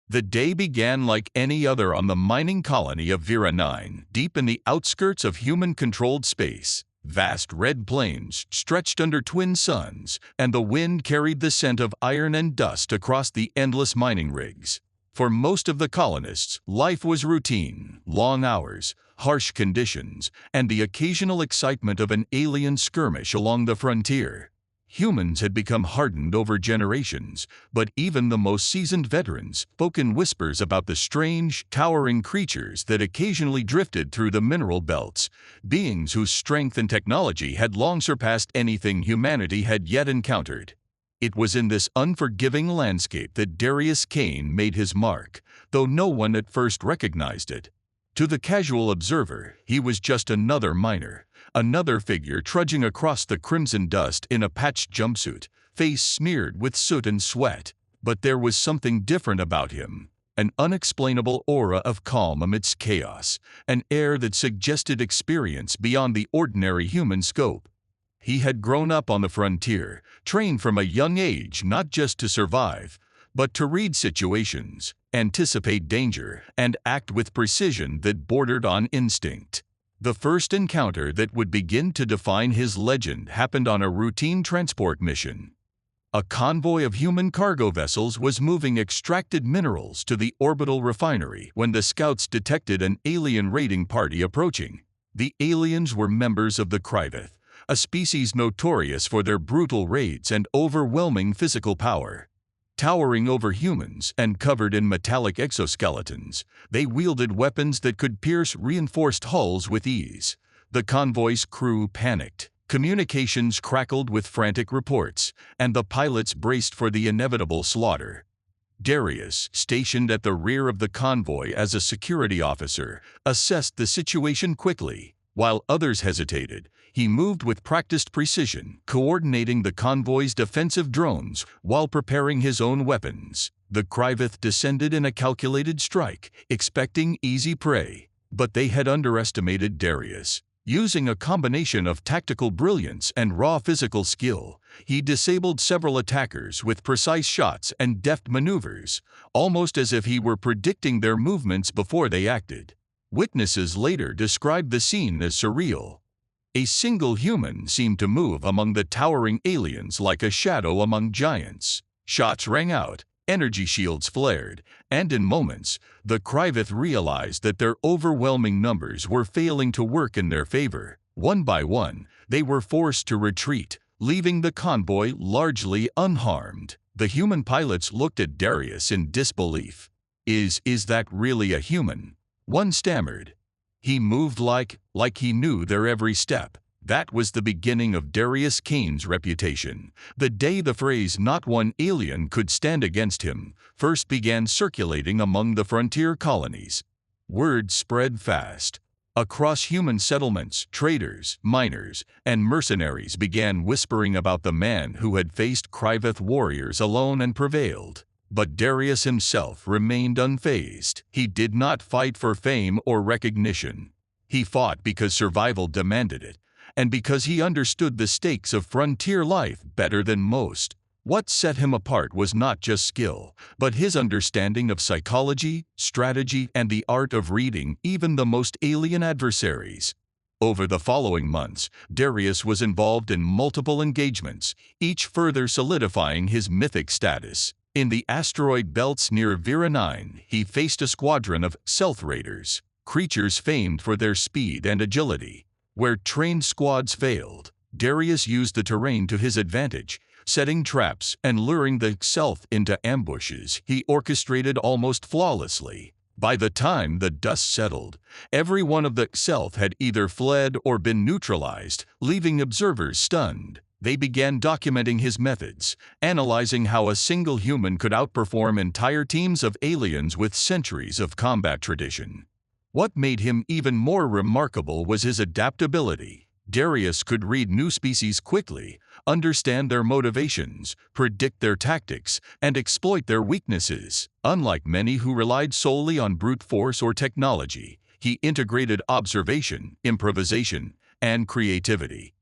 The day began like any other on the mining colony of Vera 9, deep in the outskirts of human-controlled space. Vast red plains stretched under twin suns, and the wind carried the scent of iron and dust across the endless mining rigs. For most of the colonists, life was routine: long hours, harsh conditions, and the occasional excitement of an alien skirmish along the frontier. Humans had become hardened over generations, but even the most seasoned veterans spoke in whispers about the strange, towering creatures that occasionally drifted through the mineral belts, beings whose strength and technology had long surpassed anything humanity had yet encountered. It was in this unforgiving landscape that Darius Kane made his mark, though no one at first recognized it. To the casual observer, he was just another miner, another figure trudging across the crimson dust in a patched jumpsuit, face smeared with soot and sweat. But there was something different about him, an unexplainable aura of calm amidst chaos, an air that suggested experience beyond the ordinary human scope. He had grown up on the frontier, trained from a young age not just to survive, but to read situations, anticipate danger, and act with precision that bordered on instinct. The first encounter that would begin to define his legend happened on a routine transport mission. A convoy of human cargo vessels was moving extracted minerals to the orbital refinery when the scouts detected an alien raiding party approaching. The aliens were members of the Kryveth, a species notorious for their brutal raids and overwhelming physical power. Towering over humans and covered in metallic exoskeletons, they wielded weapons that could pierce reinforced hulls with ease. The convoy's crew panicked. Communications crackled with frantic reports, and the pilots braced for the inevitable slaughter. Darius, stationed at the rear of the convoy as a security officer, assessed the situation quickly. While others hesitated, he moved with practiced precision, coordinating the convoy's defensive drones while preparing his own weapons. The Kryveth descended in a calculated strike, expecting easy prey. But they had underestimated Darius. Using a combination of tactical brilliance and raw physical skill, he disabled several attackers with precise shots and deft maneuvers, almost as if he were predicting their movements before they acted. Witnesses later described the scene as surreal. A single human seemed to move among the towering aliens like a shadow among giants. Shots rang out, energy shields flared, and in moments, the Kryveth realized that their overwhelming numbers were failing to work in their favor. One by one, they were forced to retreat, leaving the convoy largely unharmed. The human pilots looked at Darius in disbelief. Is that really a human?" One stammered. He moved like he knew their every step. That was the beginning of Darius Kane's reputation. The day the phrase "not one alien could stand against him" first began circulating among the frontier colonies. Word spread fast. Across human settlements, traders, miners, and mercenaries began whispering about the man who had faced Kryveth warriors alone and prevailed. But Darius himself remained unfazed. He did not fight for fame or recognition. He fought because survival demanded it, and because he understood the stakes of frontier life better than most. What set him apart was not just skill, but his understanding of psychology, strategy, and the art of reading even the most alien adversaries. Over the following months, Darius was involved in multiple engagements, each further solidifying his mythic status. In the asteroid belts near Vera 9, he faced a squadron of stealth raiders, creatures famed for their speed and agility. Where trained squads failed, Darius used the terrain to his advantage, setting traps and luring the stealth into ambushes he orchestrated almost flawlessly. By the time the dust settled, every one of the stealth had either fled or been neutralized, leaving observers stunned. They began documenting his methods, analyzing how a single human could outperform entire teams of aliens with centuries of combat tradition. What made him even more remarkable was his adaptability. Darius could read new species quickly, understand their motivations, predict their tactics, and exploit their weaknesses. Unlike many who relied solely on brute force or technology, he integrated observation, improvisation, and creativity.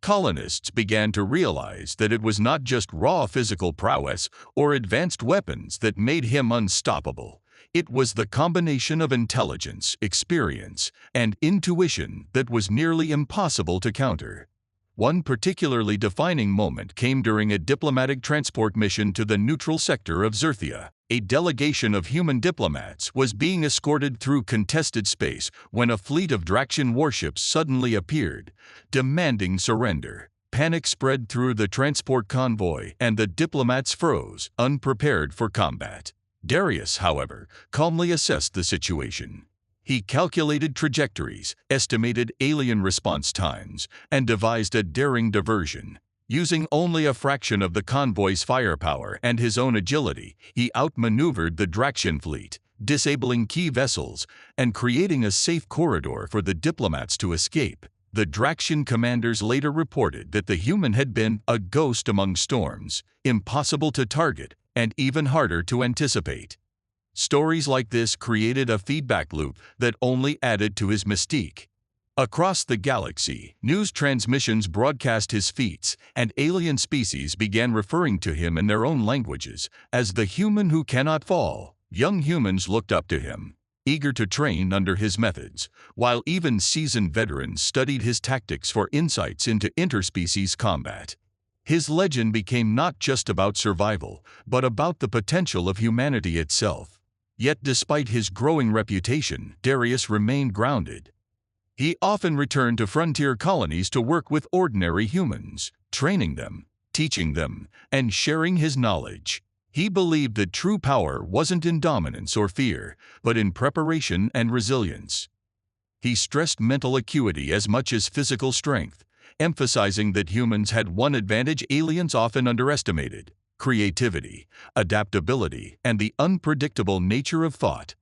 colonists began to realize that it was not just raw physical prowess or advanced weapons that made him unstoppable. It was the combination of intelligence, experience, and intuition that was nearly impossible to counter. One particularly defining moment came during a diplomatic transport mission to the neutral sector of Zerthia. A delegation of human diplomats was being escorted through contested space when a fleet of Draxian warships suddenly appeared, demanding surrender. Panic spread through the transport convoy, and the diplomats froze, unprepared for combat. Darius, however, calmly assessed the situation. He calculated trajectories, estimated alien response times, and devised a daring diversion. Using only a fraction of the convoy's firepower and his own agility, he outmaneuvered the Draxian fleet, disabling key vessels and creating a safe corridor for the diplomats to escape. The Draxian commanders later reported that the human had been a ghost among storms, impossible to target, and even harder to anticipate. Stories like this created a feedback loop that only added to his mystique. Across the galaxy, news transmissions broadcast his feats, and alien species began referring to him in their own languages as the human who cannot fall. Young humans looked up to him, eager to train under his methods, while even seasoned veterans studied his tactics for insights into interspecies combat. His legend became not just about survival, but about the potential of humanity itself. Yet despite his growing reputation, Darius remained grounded. He often returned to frontier colonies to work with ordinary humans, training them, teaching them, and sharing his knowledge. He believed that true power wasn't in dominance or fear, but in preparation and resilience. He stressed mental acuity as much as physical strength, emphasizing that humans had one advantage aliens often underestimated: creativity, adaptability, and the unpredictable nature of thought.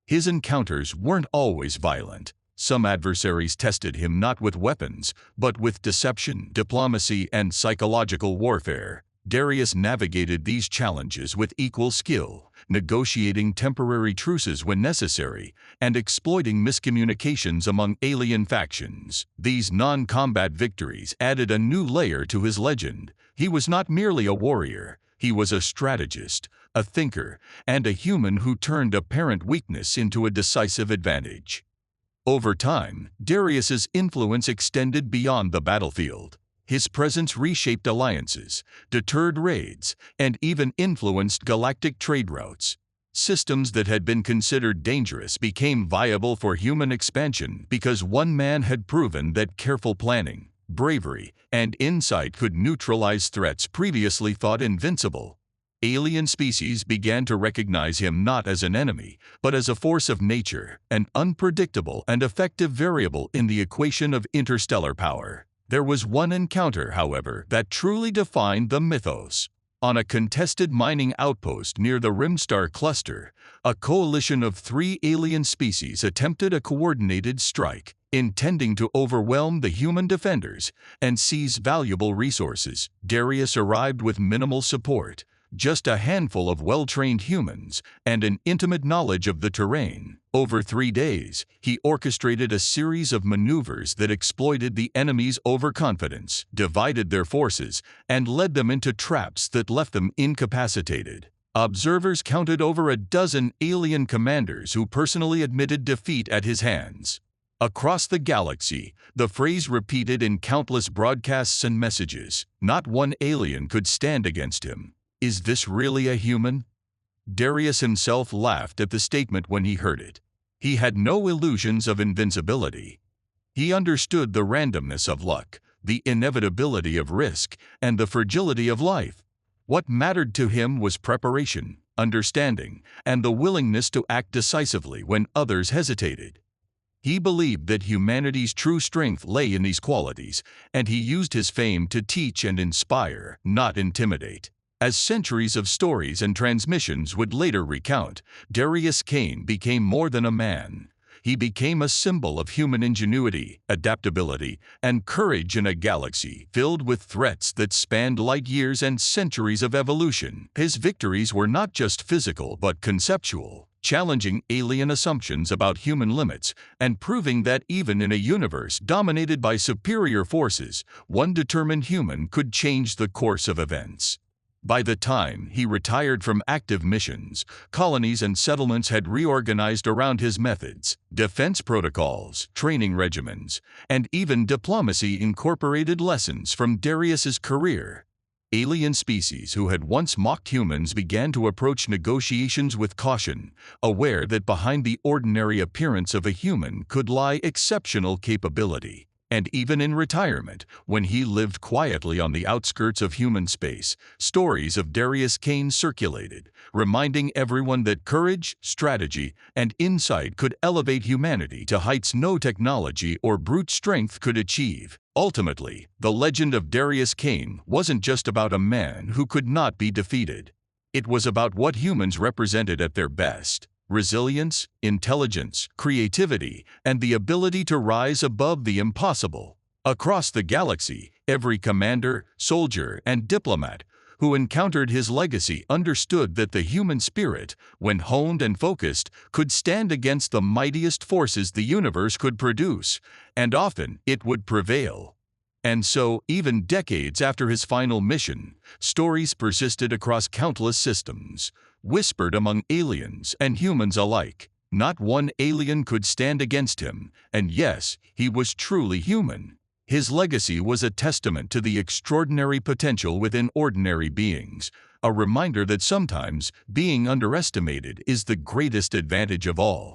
His encounters weren't always violent. Some adversaries tested him not with weapons, but with deception, diplomacy, and psychological warfare. Darius navigated these challenges with equal skill, negotiating temporary truces when necessary, and exploiting miscommunications among alien factions. These non-combat victories added a new layer to his legend. He was not merely a warrior, he was a strategist, a thinker, and a human who turned apparent weakness into a decisive advantage. Over time, Darius's influence extended beyond the battlefield. His presence reshaped alliances, deterred raids, and even influenced galactic trade routes. Systems that had been considered dangerous became viable for human expansion because one man had proven that careful planning, bravery, and insight could neutralize threats previously thought invincible. Alien species began to recognize him not as an enemy, but as a force of nature, an unpredictable and effective variable in the equation of interstellar power. There was one encounter, however, that truly defined the mythos. On a contested mining outpost near the Rimstar cluster, a coalition of 3 alien species attempted a coordinated strike, intending to overwhelm the human defenders and seize valuable resources. Darius arrived with minimal support, just a handful of well-trained humans, and an intimate knowledge of the terrain. Over 3 days, he orchestrated a series of maneuvers that exploited the enemy's overconfidence, divided their forces, and led them into traps that left them incapacitated. Observers counted over a dozen alien commanders who personally admitted defeat at his hands. Across the galaxy, the phrase repeated in countless broadcasts and messages, "Not one alien could stand against him. Is this really a human?" Darius himself laughed at the statement when he heard it. He had no illusions of invincibility. He understood the randomness of luck, the inevitability of risk, and the fragility of life. What mattered to him was preparation, understanding, and the willingness to act decisively when others hesitated. He believed that humanity's true strength lay in these qualities, and he used his fame to teach and inspire, not intimidate. As centuries of stories and transmissions would later recount, Darius Kane became more than a man. He became a symbol of human ingenuity, adaptability, and courage in a galaxy filled with threats that spanned light years and centuries of evolution. His victories were not just physical but conceptual, challenging alien assumptions about human limits and proving that even in a universe dominated by superior forces, one determined human could change the course of events. By the time he retired from active missions, colonies and settlements had reorganized around his methods. Defense protocols, training regimens, and even diplomacy incorporated lessons from Darius's career. Alien species who had once mocked humans began to approach negotiations with caution, aware that behind the ordinary appearance of a human could lie exceptional capability. And even in retirement, when he lived quietly on the outskirts of human space, stories of Darius Kane circulated, reminding everyone that courage, strategy, and insight could elevate humanity to heights no technology or brute strength could achieve. Ultimately, the legend of Darius Kane wasn't just about a man who could not be defeated. It was about what humans represented at their best: resilience, intelligence, creativity, and the ability to rise above the impossible. Across the galaxy, every commander, soldier, and diplomat who encountered his legacy understood that the human spirit, when honed and focused, could stand against the mightiest forces the universe could produce, and often it would prevail. And so, even decades after his final mission, stories persisted across countless systems, whispered among aliens and humans alike. Not one alien could stand against him, and yes, he was truly human. His legacy was a testament to the extraordinary potential within ordinary beings, a reminder that sometimes being underestimated is the greatest advantage of all.